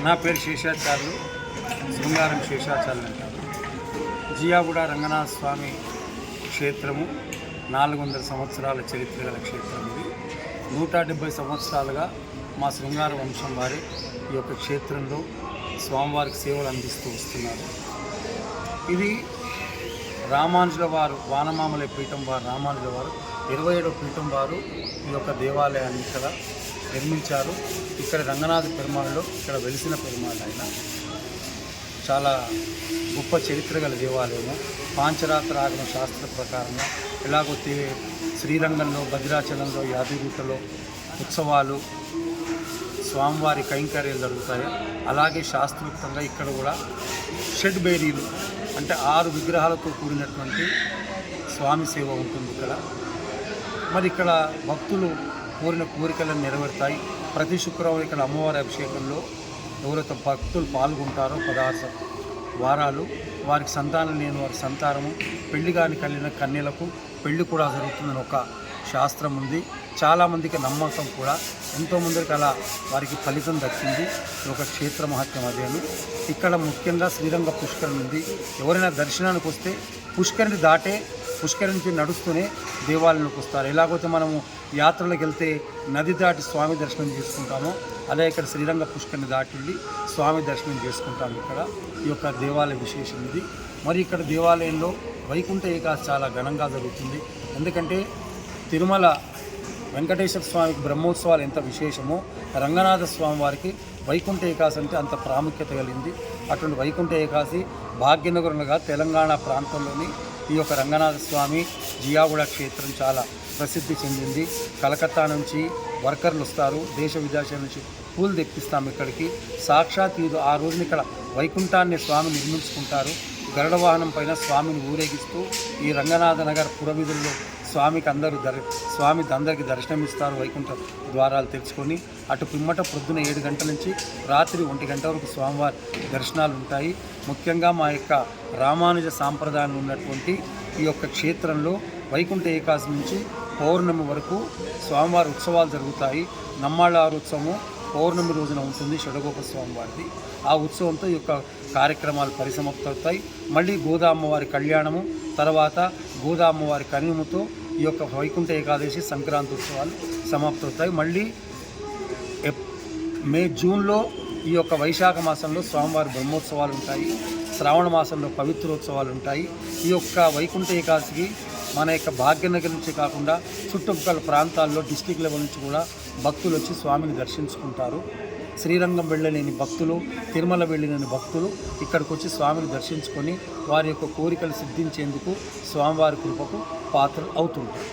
నా పేరు శేషాచార్యులు, శృంగారం శేషాచార్యులు అంటారు. జియాగూడ రంగనాథ స్వామి క్షేత్రము 400 సంవత్సరాల చరిత్ర గల క్షేత్రం. ఇది 170 సంవత్సరాలుగా మా శృంగార వంశం వారి ఈ యొక్క క్షేత్రంలో స్వామివారికి సేవలు అందిస్తూ వస్తున్నారు. ఇది రామానుజుల వారు, వానమామల పీఠం వారు, రామానుజుల వారు 27వ పీఠం వారు ఈ యొక్క దేవాలయాన్ని ఇక్కడ నిర్మించారు. ఇక్కడ రంగనాథ పెరుమాళ్ళలో ఇక్కడ వెలిసిన పెరుమాళ్ళు ఆయన. చాలా గొప్ప చరిత్ర గల దేవాలయము. పాంచరాత్ర ఆగమ శాస్త్ర ప్రకారంగా ఎలాగో శ్రీరంగంలో, భద్రాచలంలో, యాదగిరిగుట్టలో ఉత్సవాలు, స్వామివారి కైంకర్యాలు జరుగుతాయి. అలాగే శాస్త్రోక్తంగా ఇక్కడ కూడా షెడ్ బేరీలు అంటే 6 విగ్రహాలతో కూడినటువంటి స్వామి సేవ ఉంటుంది ఇక్కడ. మరి ఇక్కడ భక్తులు కోరిన కోరికలను నెరవేరుతాయి. ప్రతి శుక్రవారం ఇక్కడ అమ్మవారి అభిషేకంలో ఎవరైతే భక్తులు పాల్గొంటారో 16 వారాలు వారికి సంతానం లేని వారి సంతానము, పెళ్లి కాని కలిగిన కన్యలకు పెళ్లి కూడా జరుగుతుందని ఒక శాస్త్రం ఉంది. చాలామందికి నమ్మకం కూడా, ఎంతోమందికి అలా వారికి ఫలితం దక్కింది. ఒక క్షేత్ర మహత్యం అదేను. ఇక్కడ ముఖ్యంగా శ్రీరంగ పుష్కరిణి ఉంది. ఎవరైనా దర్శనానికి వస్తే పుష్కరిణి దాటే, పుష్కరిణి నుంచి నడుస్తూనే దేవాలయంలోకి వస్తారు. ఎలాగైతే మనము యాత్రలకు వెళ్తే నది దాటి స్వామి దర్శనం చేసుకుంటామో, అలా ఇక్కడ శ్రీరంగ పుష్కరిణి దాటి స్వామి దర్శనం చేసుకుంటాము. ఇక్కడ ఈ యొక్క దేవాలయ విశేషం ఇది. మరి ఇక్కడ దేవాలయంలో వైకుంఠ ఏకాదశి చాలా ఘనంగా జరుగుతుంది. ఎందుకంటే తిరుమల వెంకటేశ్వర స్వామికి బ్రహ్మోత్సవాలు ఎంత విశేషమో, రంగనాథ స్వామి వారికి వైకుంఠ ఏకాదశి అంటే అంత ప్రాముఖ్యత కలిగింది. అటువంటి వైకుంఠ ఏకాదశి భాగ్యనగరంగా తెలంగాణ ప్రాంతంలోని ఈ యొక్క రంగనాథ స్వామి జియాగూడ క్షేత్రం చాలా ప్రసిద్ధి చెందింది. కలకత్తా నుంచి వర్కర్లు వస్తారు, దేశ విదేశాల నుంచి పూలు తెప్పిస్తాం ఇక్కడికి. సాక్షాత్ ఇది ఆ రోజున ఇక్కడ వైకుంఠాన్ని స్వామి నిర్మించుకుంటారు. గరుడ వాహనం పైన స్వామిని ఊరేగిస్తూ ఈ రంగనాథ నగర్ పురవీధుల్లో స్వామికి అందరికీ దర్శనమిస్తారు. వైకుంఠ ద్వారాలు తెరుచుకొని అటు పిమ్మట పొద్దున 7 గంటల నుంచి రాత్రి 1 గంట వరకు స్వామివారి దర్శనాలు ఉంటాయి. ముఖ్యంగా మా యొక్క రామానుజ సాంప్రదాయం ఉన్నటువంటి ఈ యొక్క క్షేత్రంలో వైకుంఠ ఏకాదశి నుంచి పౌర్ణమి వరకు స్వామివారి ఉత్సవాలు జరుగుతాయి. నమ్మాళ్ళ ఉత్సవము పౌర్ణమి రోజున ఉంటుంది, షడగోప స్వామివారిది. ఆ ఉత్సవంతో ఈ యొక్క కార్యక్రమాలు పరిసమాప్తవుతాయి. మళ్ళీ గోదామ్మవారి కళ్యాణము, తర్వాత గోదామ్మవారి కనుమతో ఈ యొక్క వైకుంఠ ఏకాదశి, సంక్రాంతి ఉత్సవాలు సమాప్తవుతాయి. మళ్ళీ జూన్లో ఈ యొక్క వైశాఖ మాసంలో స్వామివారి బ్రహ్మోత్సవాలు ఉంటాయి. శ్రావణ మాసంలో పవిత్రోత్సవాలు ఉంటాయి. ఈ యొక్క వైకుంఠ ఏకాదశికి మన యొక్క భాగ్యనగర్ నుంచి కాకుండా చుట్టుపక్కల ప్రాంతాల్లో డిస్టిక్ లెవెల్ నుంచి కూడా భక్తులు వచ్చి స్వామిని దర్శించుకుంటారు. శ్రీరంగం వెళ్ళలేని భక్తులు, తిరుమల వెళ్ళలేని భక్తులు ఇక్కడికి వచ్చి స్వామిని దర్శించుకొని వారి యొక్క కోరికలు సిద్ధించేందుకు స్వామివారి కృపకు పాత్రలు అవుతుంటారు.